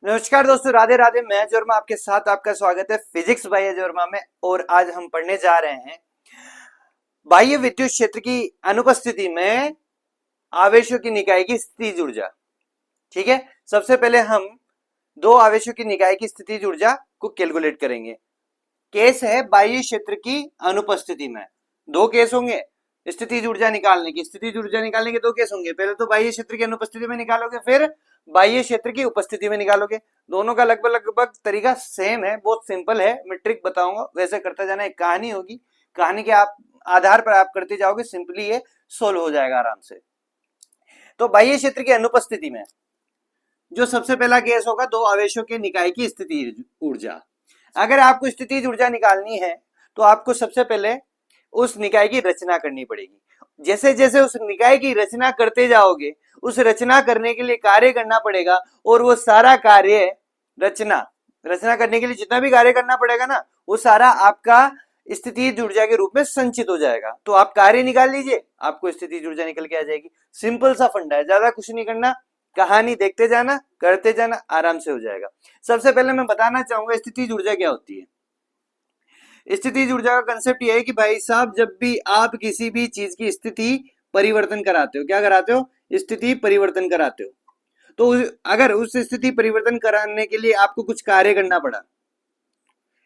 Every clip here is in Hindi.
नमस्कार दोस्तों, राधे राधे। मैं जोरमा आपके साथ, आपका स्वागत है फिजिक्स बाय जोरमा में। और आज हम पढ़ने जा रहे हैं बाह्य विद्युत क्षेत्र की अनुपस्थिति में आवेशों की निकाय की स्थितिज ऊर्जा। ठीक है, सबसे पहले हम दो आवेशों की निकाय की स्थितिज ऊर्जा को कैलकुलेट करेंगे। केस है बाह्य क्षेत्र की अनुपस्थिति में। दो केस होंगे स्थितिज ऊर्जा निकालने की। स्थितिज ऊर्जा निकालने के दो केस होंगे, पहले तो बाह्य क्षेत्र की अनुपस्थिति में निकालोगे, फिर बाह्य क्षेत्र की उपस्थिति में निकालोगे। दोनों का लगभग लगभग तरीका सेम है, बहुत सिंपल है। मैं ट्रिक बताऊंगा, वैसे करते जाना। एक कहानी होगी, कहानी के आप आधार पर आप करते जाओगे, सिंपली ये सोल्व हो जाएगा आराम से। तो बाह्य क्षेत्र की अनुपस्थिति में जो सबसे पहला केस होगा, दो आवेशों के निकाय की स्थितिज ऊर्जा। अगर आपको स्थितिज ऊर्जा निकालनी है तो आपको सबसे पहले उस निकाय की रचना करनी पड़ेगी। जैसे जैसे उस निकाय की रचना करते जाओगे, उस रचना करने के लिए कार्य करना पड़ेगा, और वो सारा कार्य रचना करने के लिए जितना भी कार्य करना पड़ेगा ना, वो सारा आपका स्थितिज ऊर्जा के रूप में संचित हो जाएगा। तो आप कार्य निकाल लीजिए, आपको स्थितिज ऊर्जा निकल के आ जाएगी। सिंपल सा फंडा है, ज्यादा कुछ नहीं करना, कहानी देखते जाना, करते जाना, आराम से हो जाएगा। सबसे पहले मैं बताना चाहूंगा स्थितिज ऊर्जा क्या होती है। स्थितिज ऊर्जा का कंसेप्ट यह है कि भाई साहब, जब भी आप किसी भी चीज की स्थिति परिवर्तन कराते हो, क्या कराते हो? स्थिति परिवर्तन कराते हो। तो अगर उस स्थिति परिवर्तन कराने के लिए आपको कुछ कार्य करना पड़ा,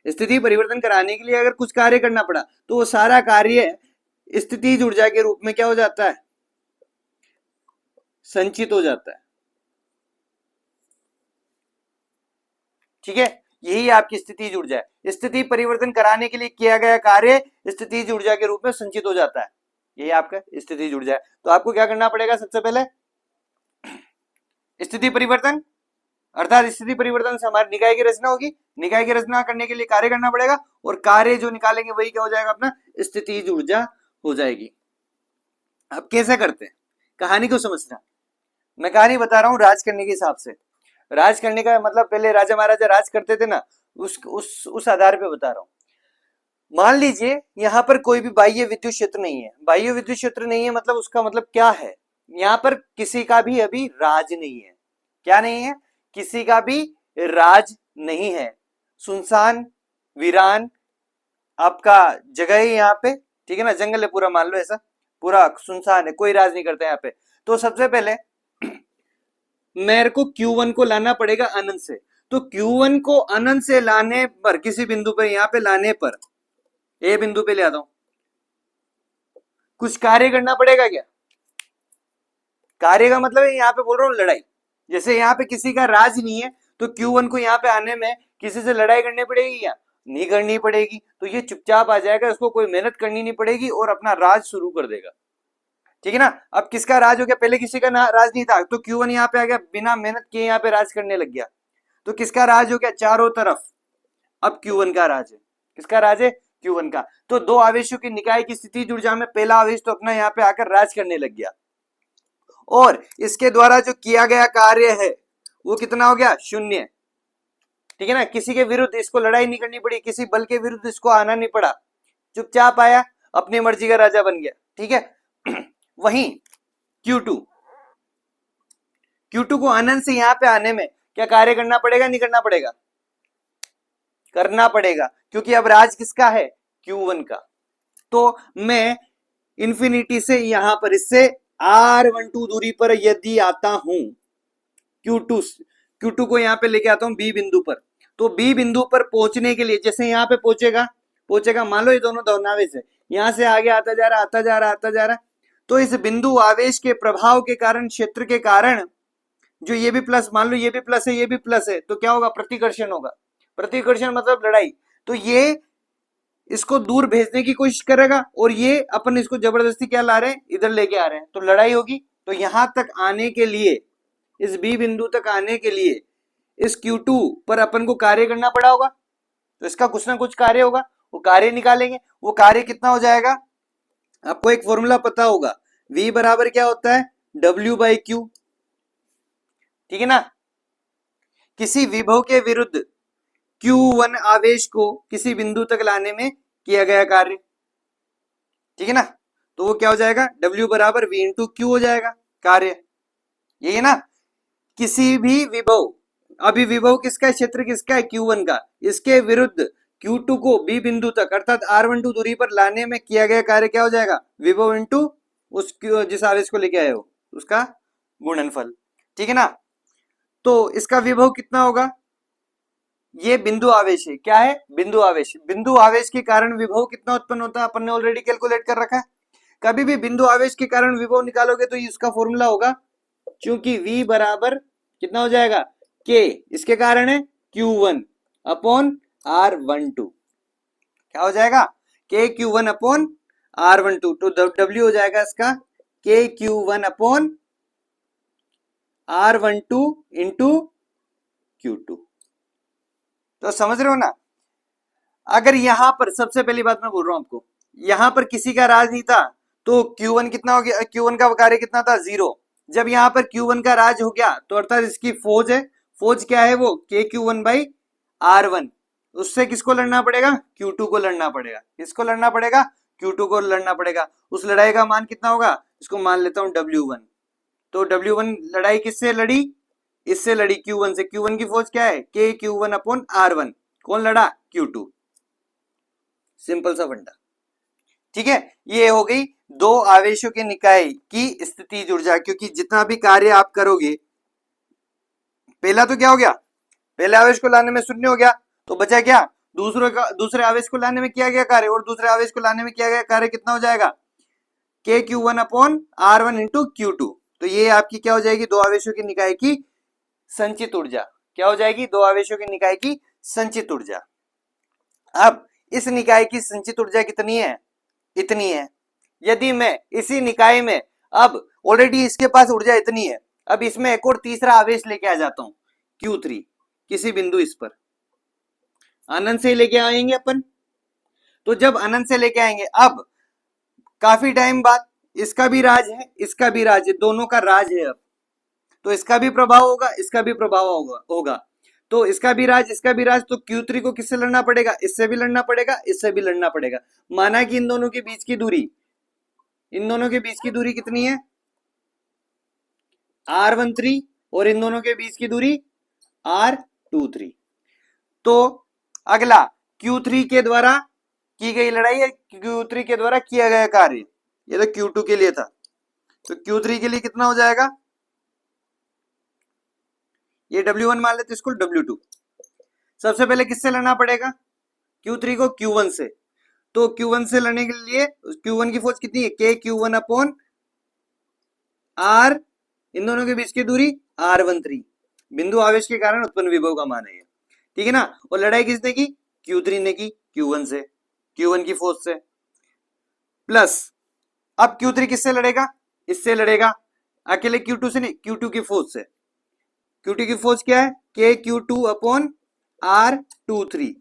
स्थिति परिवर्तन कराने के लिए अगर कुछ कार्य करना पड़ा, तो वो सारा कार्य स्थितिज ऊर्जा के रूप में क्या हो जाता है? संचित हो जाता है। ठीक है, यही आपकी स्थितिज ऊर्जा है। स्थिति परिवर्तन कराने के लिए किया गया कार्य स्थितिज ऊर्जा के रूप में संचित हो जाता है। यही आपका स्थितिज ऊर्जा है। तो आपको क्या करना पड़ेगा? सबसे पहले स्थिति परिवर्तन, अर्थात स्थिति परिवर्तन से हमारी निकाय की रचना होगी। निकाय की रचना करने के लिए कार्य करना पड़ेगा, और कार्य जो निकालेंगे वही क्या हो जाएगा? अपना स्थितिज ऊर्जा हो जाएगी। अब कैसे करते हैं, कहानी को समझना। मैं कहानी बता रहा हूं राज करने के हिसाब से। राज करने का मतलब, पहले राजा महाराजा राज करते थे ना, उस आधार पे बता रहा हूं। मान लीजिए यहां पर कोई भी बाह्य विद्युत क्षेत्र नहीं है। बाह्य विद्युत क्षेत्र नहीं है मतलब उसका मतलब क्या है? यहां पर किसी का भी अभी राज नहीं है। क्या नहीं है? किसी का भी राज नहीं है। सुनसान वीरान आपका जगह है यहाँ पे। ठीक है ना, जंगल है पूरा, मान लो ऐसा पूरा सुनसान है, कोई राज नहीं करता यहाँ पे। तो सबसे पहले मेरे को Q1 को लाना पड़ेगा अनंत से। तो Q1 को अनंत से लाने पर, किसी बिंदु पर यहां पे लाने पर, ए बिंदु पे ले आता हूं, कुछ कार्य करना पड़ेगा क्या? कार्य का मतलब है, यहां पे बोल रहा हूं लड़ाई। जैसे यहां पे किसी का राज नहीं है, तो Q1 को यहां पे आने में किसी से लड़ाई करनी पड़ेगी क्या? नहीं करनी पड़ेगी। तो ये चुपचाप आ जाएगा, उसको कोई मेहनत करनी नहीं पड़ेगी और अपना राज शुरू कर देगा। ठीक है ना। अब किसका राज हो गया? पहले किसी का राज नहीं था, तो Q1 यहाँ पे आ गया, बिना मेहनत किए यहाँ पे राज करने लग गया। तो किसका राज हो गया? चारों तरफ अब Q1 का राज है। किसका राज है? Q1 का। तो दो आवेशों की निकाय की स्थितिज ऊर्जा में पहला आवेश तो अपना यहाँ पे आकर राज करने लग गया, और इसके द्वारा जो किया गया कार्य है वो कितना हो गया? शून्य। ठीक है ना, किसी के विरुद्ध इसको लड़ाई नहीं करनी पड़ी, किसी बल के विरुद्ध इसको आना नहीं पड़ा, चुपचाप आया, अपनी मर्जी का राजा बन गया। ठीक है। वहीं Q2 को अनंत से यहां पे आने में क्या कार्य करना पड़ेगा? नहीं करना पड़ेगा? करना पड़ेगा, क्योंकि अब राज किसका है? Q1 का। तो मैं इंफिनिटी से यहां पर इससे R12 दूरी पर यदि आता हूं, Q2 को यहां पे लेके आता हूं B बिंदु पर, तो B बिंदु पर पहुंचने के लिए जैसे यहां पे पहुंचेगा, मान लो ये दोनों धनावेश है, यहां से आगे आता जा रहा, तो इस बिंदु आवेश के प्रभाव के कारण, क्षेत्र के कारण, जो ये भी प्लस, मान लो ये भी प्लस है, ये भी प्लस है, तो क्या होगा? प्रतिकर्षण होगा। प्रतिकर्षण मतलब लड़ाई। तो ये इसको दूर भेजने की कोशिश करेगा, और ये अपन इसको जबरदस्ती क्या ला रहे हैं? इधर लेके आ रहे हैं, तो लड़ाई होगी। तो यहां तक आने के लिए, इस बी बिंदु तक आने के लिए इस Q2 पर अपन को कार्य करना पड़ा होगा, तो इसका कुछ ना कुछ कार्य होगा, वो कार्य निकालेंगे। वो कार्य कितना हो जाएगा? आपको एक फॉर्मूला पता होगा, V बराबर क्या होता है? W/Q। ठीक है ना। किसी विभव के विरुद्ध Q1 आवेश को किसी बिंदु तक लाने में किया गया कार्य। ठीक है ना। तो वो क्या हो जाएगा? W बराबर V इंटू Q हो जाएगा कार्य। यही है ना। किसी भी विभव, अभी विभव किसका है, क्षेत्र किसका है, Q1 का। इसके विरुद्ध Q2 को B बिंदु तक अर्थात R12 दूरी पर लाने में किया गया कार्य क्या हो जाएगा, विभव इंटू उस जिस आवेश को लेके आए हो उसका गुणनफल। ठीक है ना। तो इसका विभव कितना होगा, ये बिंदु आवेश है, क्या है, बिंदु आवेश। बिंदु आवेश के कारण विभव कितना उत्पन्न होता है अपन ने ऑलरेडी कैलकुलेट कर रखा है। कभी भी बिंदु आवेश के कारण विभव निकालोगे तो इसका फॉर्मूला होगा, क्योंकि V बराबर कितना हो जाएगा, K, इसके कारण है Q1 अपॉन R12। क्या हो जाएगा, K Q1 अपॉन R12। तो W हो जाएगा इसका K Q1 upon R12 into Q2। तो समझ रहे हो ना। अगर यहां पर सबसे पहली बात मैं बोल रहा हूं आपको, यहां पर किसी का राज नहीं था तो Q1 कितना हो गया, Q1 का कार्य कितना था, 0। जब यहां पर Q1 का राज हो गया तो अर्थात इसकी फौज है, फौज क्या है वो KQ1 बाई R1। उससे किसको लड़ना पड़ेगा, Q2 को लड़ना पड़ेगा। किसको लड़ना पड़ेगा, Q2 को लड़ना पड़ेगा। उस लड़ाई का मान कितना होगा, इसको मान लेता हूं W1। तो W1 लड़ाई किससे लड़ी, इससे लड़ी Q1 से। Q1 की फौज क्या है, KQ1 अपॉन R1। कौन लड़ा, Q2। सिंपल सा फंडा। ठीक है, ये हो गई दो आवेशों के निकाय की स्थितिज ऊर्जा। क्योंकि जितना भी कार्य आप करोगे, पहला तो क्या हो गया, पहले आवेश को लाने में शून्य हो गया, तो बचा क्या, दूसरे आवेश को लाने में किया गया कार्य, और दूसरे आवेश को लाने में किया गया कार्य कितना हो जाएगा, KQ1 upon R1 into Q2। तो ये आपकी क्या हो जाएगी, दो आवेशों के निकाय की संचित ऊर्जा। क्या हो जाएगी, दो आवेशों के निकाय की संचित ऊर्जा। अब इस निकाय की संचित ऊर्जा कितनी है, इतनी है। यदि मैं इसी निकाय में, अब ऑलरेडी इसके पास ऊर्जा इतनी है, अब इसमें एक और तीसरा आवेश लेके आ जाता हूं Q3, किसी बिंदु इस पर अनंत से लेके आएंगे अपन। तो जब अनंत से लेके आएंगे, अब काफी टाइम बाद इसका भी राज है, इसका भी राज है, दोनों का राज है। अब तो इसका भी प्रभाव होगा, इसका भी प्रभाव होगा। तो इसका भी राज, इसका भी राज। तो Q3 को किससे लड़ना पड़ेगा, इससे भी लड़ना पड़ेगा, इससे भी लड़ना पड़ेगा। माना कि इन दोनों के बीच की दूरी, इन दोनों के बीच की दूरी कितनी है, R13, और इन दोनों के बीच की दूरी R23। तो अगला Q3 के द्वारा की गई लड़ाई है, Q3 के द्वारा किया गया कार्य, ये तो Q2 के लिए था। तो Q3 के लिए कितना हो जाएगा, ये W1 मान लेते, इसको W2। सबसे पहले किससे लड़ना पड़ेगा, Q3 को Q1 से। तो Q1 से लड़ने के लिए Q1 की फौज कितनी है, KQ1 अपॉन R, इन दोनों के बीच की दूरी R13। बिंदु आवेश के कारण उत्पन्न विभव का मान है। ठीक है ना। और लड़ाई किसने की, Q3 ने की Q1 से, Q1 की फौज से। प्लस अब Q3 किससे लड़ेगा, इससे लड़ेगा, अकेले Q2 से नहीं, Q2 की फौज से। Q2 की फौज क्या है, KQ2 अपॉन R23।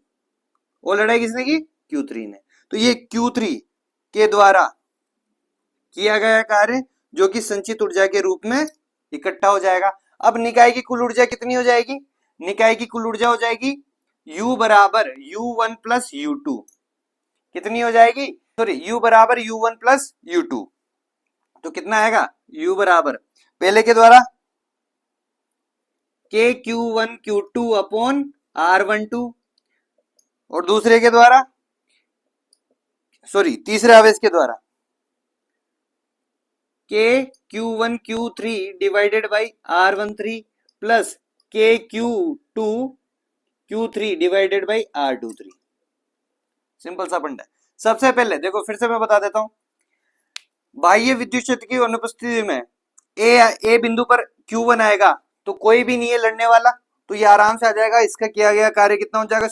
और लड़ाई किसने की, Q3 ने। तो ये Q3 के द्वारा किया गया कार्य जो कि संचित ऊर्जा के रूप में इकट्ठा हो जाएगा। अब निकाय की कुल ऊर्जा कितनी हो जाएगी, निकाय की कुल ऊर्जा हो जाएगी U बराबर U1 प्लस U2। कितनी हो जाएगी, सॉरी, U बराबर U1 प्लस U2। तो कितना आएगा, U बराबर पहले के द्वारा KQ1 Q2 अपॉन R12, और दूसरे के द्वारा, सॉरी, तीसरे आवेश के द्वारा KQ1 Q3 divided by R13 plus KQ2 Q3 divided by R23। Simple सा फंडा है। सबसे पहले देखो, फिर से मैं बता देता हूं, बाह्य विद्युत क्षेत्र की अनुपस्थिति में ए बिंदु पर Q1 आएगा तो कोई भी नहीं है लड़ने वाला, तो ये आराम से आ जाएगा। इसका किया गया कार्य कितना हो जाएगा,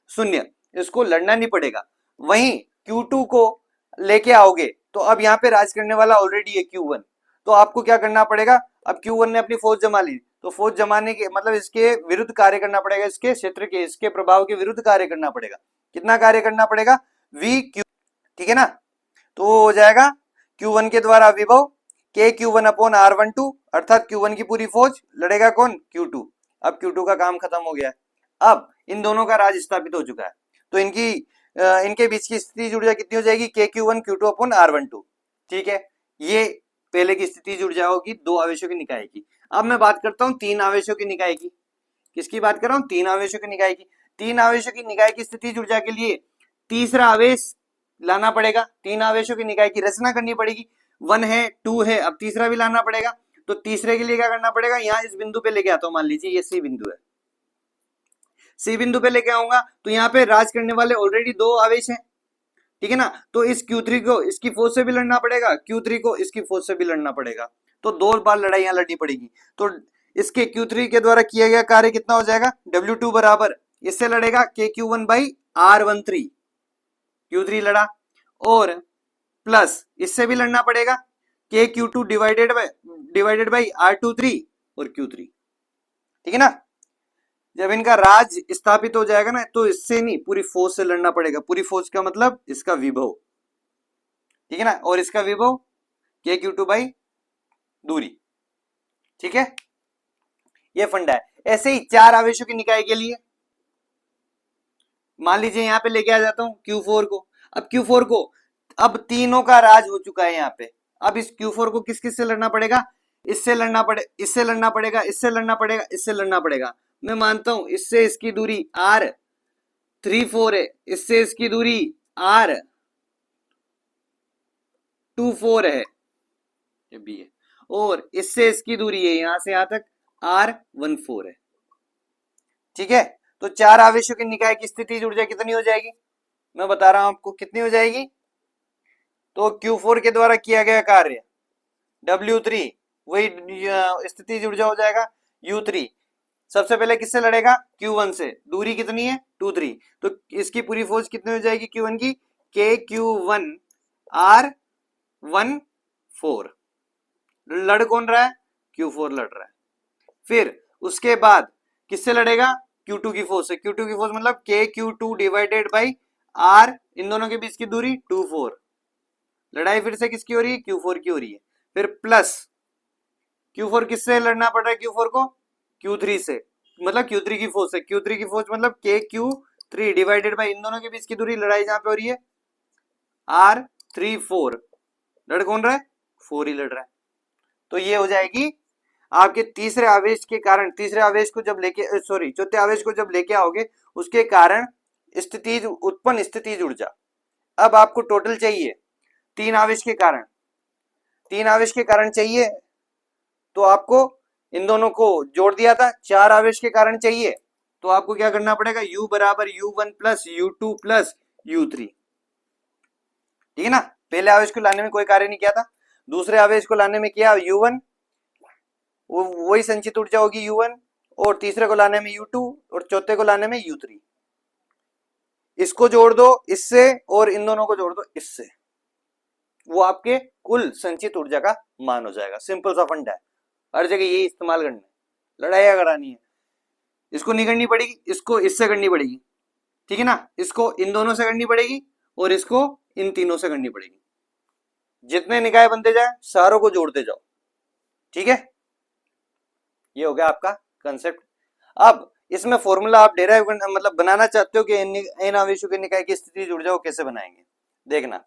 शून्य। इसको लड़ना नहीं पड़ेगा। वहीं Q2 को लेके आओगे तो अब यहाँ पे राज करने वाला ऑलरेडी है Q1। तो आपको क्या करना पड़ेगा, अब Q1 ने अपनी फौज जमा ली, तो फौज जमाने के मतलब इसके विरुद्ध कार्य करना पड़ेगा, इसके क्षेत्र के, इसके प्रभाव के विरुद्ध कार्य करना पड़ेगा। कितना कार्य करना पड़ेगा, VQ। ठीक है ना। तो वो हो जाएगा Q1 के द्वारा विभव KQ1 अपॉन R12, अर्थात Q1 की पूरी फौज लड़ेगा कौन, Q2। अब Q2 का काम खत्म हो गया है। अब इन दोनों का राज स्थापित हो चुका है, तो इनके बीच की स्थिति ऊर्जा कितनी हो जाएगी, KQ1 Q2 अपॉन R12। ठीक है, ये पहले की स्थिति ऊर्जा होगी दो आवेशों की निकाय की। अब मैं बात करता हूं तीन आवेशों की निकाय की। किसकी बात कर रहा हूं? तीन आवेशों की निकाय की। तीन आवेशों की निकाय की स्थितिज ऊर्जा के लिए तीसरा आवेश लाना पड़ेगा, तीन आवेशों की निकाय की रचना करनी पड़ेगी। 1 है, 2 है, अब तीसरा भी लाना पड़ेगा। तो तीसरे के लिए क्या करना पड़ेगा? यहाँ इस बिंदु पे लेके आता हूं, मान लीजिए ये सी बिंदु है, सी बिंदु पे लेके आऊंगा तो यहाँ पे राज करने वाले ऑलरेडी दो आवेश हैं, ठीक है ना। तो इस Q3 को इसकी फोर्स से भी लड़ना पड़ेगा, Q3 को इसकी फोर्स से भी लड़ना पड़ेगा, तो दो बार लड़ाई यहाँ लड़नी पड़ेगी। तो इसके Q3 के द्वारा किया गया कार्य कितना हो जाएगा? W2 बराबर इससे लड़ेगा KQ1 बाई R13, Q3 लड़ा, और प्लस इससे भी लड़ना पड़ेगा KQ2 डिवाइडेड बाई R23 और Q3, ठीक है ना। जब इनका राज स्थापित हो जाएगा ना, तो इससे नहीं, पूरी फोर्स से लड़ना पड़ेगा। पूरी फोर्स का मतलब इसका विभव, ठीक है ना, और इसका विभव KQ2 बाई दूरी, ठीक है। ये फंडा है। ऐसे ही चार आवेशों की निकाय के लिए मान लीजिए यहाँ पे लेके आ जाता हूं Q4 को। अब Q4 को, अब तीनों का राज हो चुका है यहाँ पे। अब इस Q4 को किस किस से लड़ना पड़ेगा? इससे लड़ना इससे लड़ना पड़ेगा, इससे लड़ना पड़ेगा, इससे लड़ना पड़ेगा। मैं मानता हूं इससे इसकी दूरी R34 है, इससे इसकी दूरी R24 है, ये भी है, और इससे इसकी दूरी है यहां से यहां तक R14 है, ठीक है। तो चार आवेशों की निकाय की स्थितिज ऊर्जा कितनी हो जाएगी? मैं बता रहा हूं आपको कितनी हो जाएगी। तो Q4 के द्वारा किया गया कार्य W3 वही स्थितिज ऊर्जा हो जाएगा U3। सबसे पहले किससे लड़ेगा? Q1 से। दूरी कितनी है? 2-3। तो इसकी पूरी फोर्स कितनी हो जाएगी Q1 की? KQ1 R14। लड़ कौन रहा है? Q4 लड़ रहा है। फिर उसके बाद किससे लड़ेगा? Q2 की फोर्स से। Q2 की फोर्स मतलब KQ2 डिवाइडेड बाई R, इन दोनों के बीच की दूरी 24। लड़ाई फिर से किसकी हो रही है? Q4 की हो रही है। फिर प्लस Q4 किससे लड़ना पड़ रहा है? Q4 को Q3 से, मतलब Q3 की फोर्स है। Q3 की फोर्स मतलब KQ3 डिवाइडेड बाई इन दोनों के बीच की दूरी, लड़ाई जहां पे हो रही है R34। लड़ कौन रहा है? 4 ही लड़ रहा है। तो ये हो जाएगी आपके तीसरे आवेश के कारण, तीसरे आवेश को जब लेके चौथे आवेश को जब लेके आओगे उसके कारण स्थितिज उत्पन्न स्थितिज ऊर्जा। अब आपको टोटल चाहिए तीन आवेश के कारण, तीन आवेश के कारण चाहिए, तो आपको इन दोनों को जोड़ दिया था। चार आवेश के कारण चाहिए तो आपको क्या करना पड़ेगा? U बराबर U1 plus U2 plus U3, ठीक है ना। पहले आवेश को लाने में कोई कार्य नहीं किया था, दूसरे आवेश को लाने में किया U1, वही संचित ऊर्जा होगी U1, और तीसरे को लाने में U2 और चौथे को लाने में U3। इसको जोड़ दो इससे और इन दोनों को जोड़ दो इससे, वो आपके कुल संचित ऊर्जा का मान हो जाएगा। सिंपल सा फंडा है, हर जगह यही इस्तेमाल करना है। लड़ाई करानी है, इसको नहीं करनी पड़ेगी, इसको इससे करनी पड़ेगी, ठीक है ना। इसको इन दोनों से करनी पड़ेगी और इसको इन तीनों से करनी पड़ेगी। जितने निकाय बनते जाए सारों को जोड़ते जाओ, ठीक है। ये हो गया आपका कंसेप्ट। अब इसमें फॉर्मूला आप डेराइव मतलब बनाना चाहते हो कि इन आवेशों के निकाय की स्थितिज ऊर्जा को कैसे बनाएंगे, देखना।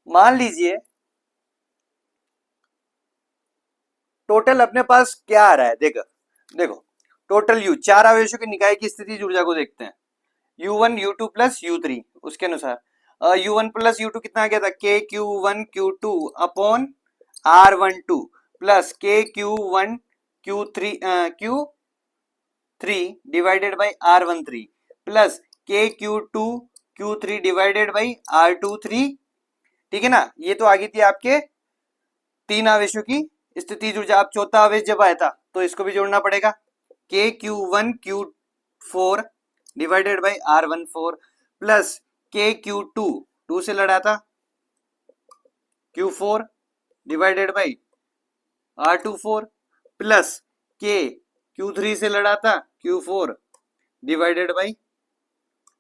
मान लीजिए टोटल अपने पास क्या आ रहा है, देखो देखो टोटल U, चार आवेशों की निकाय की स्थितिज ऊर्जा को देखते हैं। U1 U2 प्लस U3, उसके अनुसार U1 प्लस U2 कितना आ गया था? KQ1 Q2 upon R12 plus KQ1 Q3 divided by R13 plus KQ2 Q3 divided by R23, ठीक है ना। ये तो आ गई थी आपके तीन आवेशों की स्थितिज ऊर्जा। अब चौथा आवेश जब आया था तो इसको भी जोड़ना पड़ेगा, KQ1 Q4 divided by R14 plus KQ2 2 से लड़ा था Q4 divided by R24 plus KQ3 से लड़ा था Q4 डिवाइडेड बाई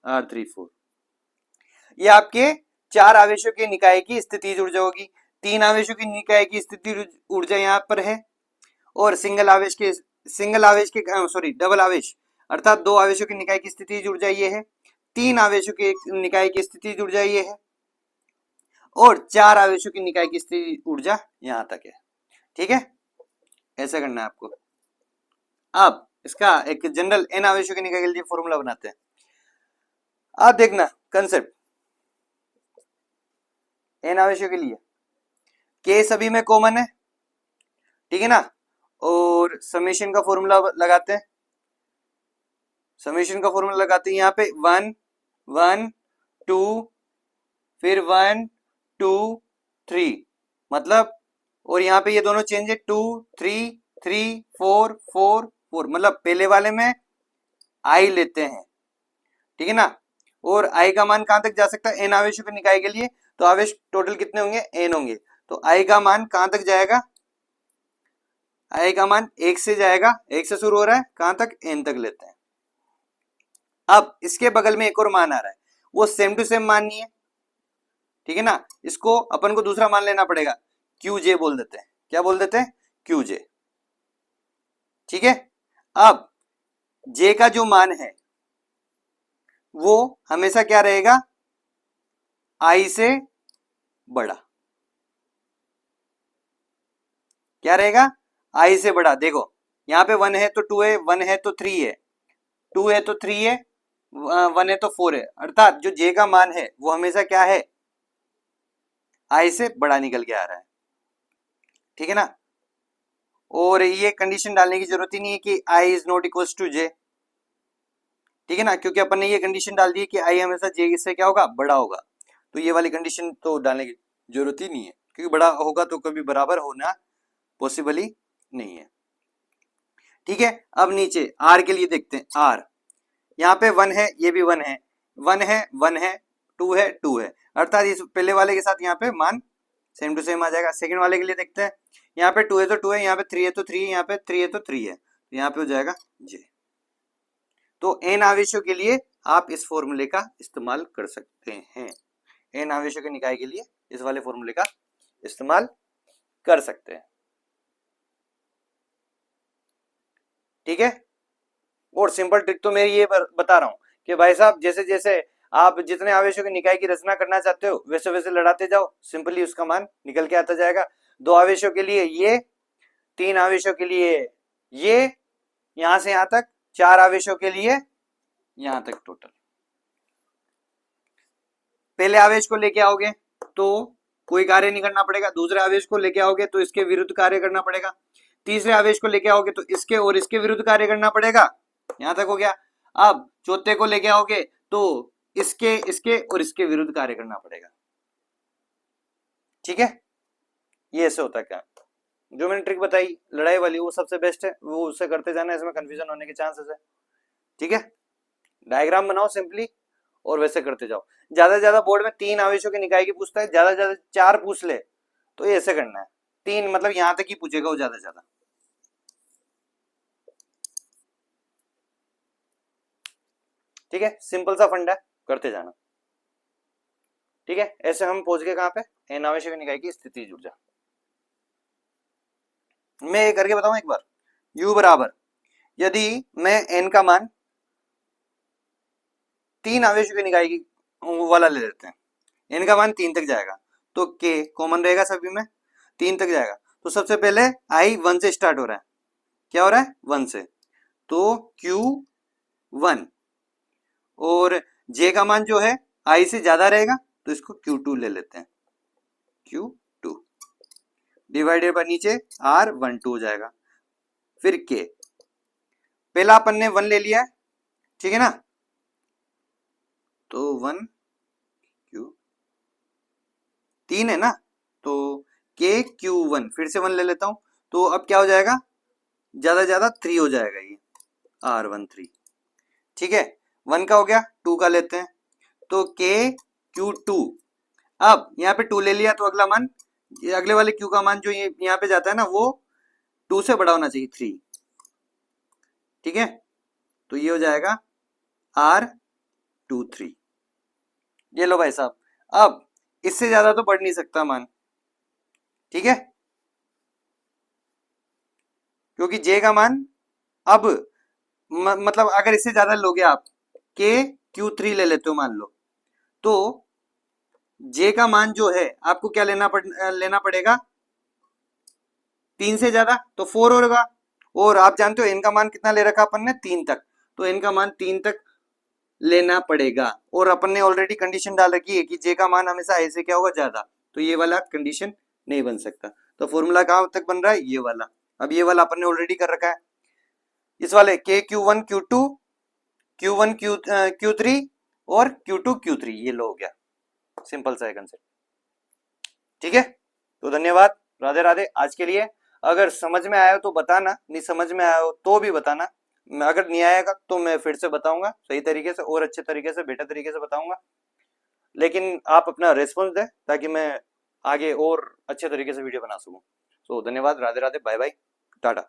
R34। ये आपके चार आवेशों के निकाय की स्थितिज ऊर्जा होगी। तीन आवेशों की निकाय की स्थितिज ऊर्जा यहाँ पर है, और डबल आवेश अर्थात दो आवेशों की निकाय की स्थितिज ऊर्जा ये है, तीन आवेशों की निकाय की स्थितिज ऊर्जा ये है, और 4 आवेशों की निकाय की स्थिति ऊर्जा यहां तक है। ठीक है, ऐसा करना है आपको। अब इसका एक जनरल n आवेशों की निकाय के लिए फॉर्मूला बनाते हैं। आप देखना कंसेप्ट, n आवेशों के लिए k सभी में कॉमन है, ठीक है ना, और समेशन का फॉर्मूला लगाते हैं। समेशन का फॉर्मूला लगाते हैं यहाँ पे 1 1 2 फिर 1 2 3 मतलब, और यहाँ पे ये दोनों चेंज है 2 3 3 4 4 4 मतलब पहले वाले में आई लेते हैं, ठीक है ना। और आई का मान कहां तक जा सकता है n आवेशों की निकाय के लिए, तो आवेश टोटल कितने होंगे n होंगे, तो आई का मान कहां तक जाएगा, आई का मान 1 से जाएगा, 1 से शुरू हो रहा है कहां तक n तक लेते हैं। अब इसके बगल में एक और मान आ रहा है, वो सेम टू सेम मान नहीं है, ठीक है ना, इसको अपन को दूसरा मान लेना पड़ेगा, QJ बोल देते हैं। क्या बोल देते हैं, QJ, ठीक है। अब J का जो मान है वो हमेशा क्या रहेगा, I से बड़ा, क्या रहेगा, I से बड़ा। देखो यहाँ पे 1 है तो 2 है, 1 है तो 3 है, 2 है तो 3 है, 1 है तो 4 है, अर्थात जो J का मान है वो हमेशा क्या है, I से बड़ा निकल के आ रहा है, ठीक है ना। और ये कंडीशन डालने की जरूरत ही नहीं है कि I is not equal to J, ठीक है ना, क्योंकि अपन ने ये कंडीशन डाल दी है कि I हमेशा J से क्या होगा, बड़ा होगा, तो ये वाली कंडीशन तो डालने की जरूरत ही नहीं है, क्योंकि बड़ा होगा तो कभी बराबर होना पॉसिबल ही नहीं है, ठीक है। अब नीचे R के लिए देखते हैं, R यहाँ पे 1 है, ये भी 1 है, 1 है 1 है, 2 है 2 है, अर्थात इस पहले वाले के साथ यहाँ पे मान सेम टू सेम आ जाएगा। सेकंड वाले के लिए देखते हैं, यहाँ पे 2 है तो 2 है, यहाँ पे 3 है तो 3 है, यहाँ पे 3 है तो 3 है, तो यहाँ पे हो जाएगा J। तो n आवेशों के लिए आप इस फॉर्मूले का इस्तेमाल कर सकते हैं, n आवेशों के निकाय के लिए इस वाले फॉर्मूले का इस्तेमाल कर सकते हैं, ठीक है। और सिंपल ट्रिक तो मैं ये बता रहा हूं कि भाई साहब जैसे जैसे आप जितने आवेशों की निकाय की रचना करना चाहते हो वैसे वैसे लड़ाते जाओ, सिंपली उसका मान निकल के आता जाएगा। 2 आवेशों के लिए ये, 3 आवेशों के लिए ये, यहां से यहां तक, 4 आवेशों के लिए यहां तक टोटल। पहले आवेश को लेके आओगे तो कोई कार्य नहीं करना पड़ेगा, दूसरे आवेश को लेके आओगे तो इसके विरुद्ध कार्य करना पड़ेगा, तीसरे आवेश को लेके आओगे तो इसके और इसके विरुद्ध कार्य करना पड़ेगा, यहां तक हो गया। अब चौथे को लेके आओगे तो इसके इसके और इसके विरुद्ध कार्य करना पड़ेगा, ठीक है। ये ऐसे होता है क्या, जो मैंने ट्रिक बताई लड़ाई वाली वो सबसे बेस्ट है, वो उससे करते जाना, इसमें कंफ्यूजन होने के चांसेस है, ठीक है। डायग्राम बनाओ सिंपली और वैसे करते जाओ। ज्यादा से ज्यादा बोर्ड में 3 आवेशों की निकाय की पूछता है, ज्यादा से ज्यादा 4 पूछ ले तो ये ऐसे करना है, 3 मतलब यहां तक ही पूछेगा वो ज्यादा से ज्यादा, ठीक है। सिंपल सा फंडा है, करते जाना, ठीक है। ऐसे हम पहुंच गए कहां पे, n आवेशों की निकाय की स्थितिज ऊर्जा। मैं ये करके बताऊं एक बार, u बराबर, यदि मैं n का मान 3 आवेशों की निकाय की वाला ले लेते हैं, n का मान 3 तक जाएगा तो k कॉमन रहेगा सभी में, 3 तक जाएगा तो सबसे पहले i 1 से स्टार्ट हो रहा है, क्या हो रहा है 1 से, तो Q1, और J का मान जो है I से ज्यादा रहेगा तो इसको Q2 ले लेते हैं, Q2 डिवाइडेड बाय नीचे R12 हो जाएगा, फिर K, पहला अपन ने 1 ले लिया है, ठीक है ना, तो 1 Q 3 है ना, तो K Q1 फिर से 1 ले लेता हूं, तो अब क्या हो जाएगा, ज्यादा ज्यादा 3 हो जाएगा ये R13, ठीक है। 1 का हो गया, 2 का लेते हैं तो K Q2, अब यहाँ पे 2 ले लिया तो अगला मान, अगले वाले Q का मान जो ये यहाँ पे जाता है ना वो 2 से बड़ा होना चाहिए 3, ठीक है, तो ये हो जाएगा R23। ये लो भाई साहब, अब इससे ज्यादा तो बढ़ नहीं सकता मान, ठीक है, क्योंकि J का मान अब मतलब अगर इससे ज्यादा लोगे आप, K Q3 ले लेते हो मान लो, तो जे का मान जो है आपको क्या लेना पड़ेगा 3 से ज्यादा, तो 4 होगा। और आप जानते हो इनका मान कितना ले रखा अपन ने 3 तक, तो इनका मान 3 तक लेना पड़ेगा। और अपन ने ऑलरेडी कंडीशन डाल रखी है कि जे का मान हमेशा ऐसे क्या होगा ज्यादा, तो ये वाला कंडीशन नहीं बन सकता। तो फॉर्मूला कहां तक बन रहा है, ये वाला। अब ये वाला अपन ने ऑलरेडी कर रखा है। इस वाले के Q1 Q2 Q1 Q3 और Q2 Q3 ये लो हो गया, सिंपल सा है कंसेप्ट। ठीक है, तो धन्यवाद, राधे राधे आज के लिए। अगर समझ में आया हो तो बताना, नहीं समझ में आया हो तो भी बताना। अगर नहीं आएगा तो मैं फिर से बताऊंगा सही तरीके से और अच्छे तरीके से, बेटर तरीके से बताऊंगा। लेकिन आप अपना रेस्पॉन्स दें ताकि मैं आगे और अच्छे तरीके से वीडियो बना सकूं। तो धन्यवाद, राधे राधे, बाय बाय, टाटा।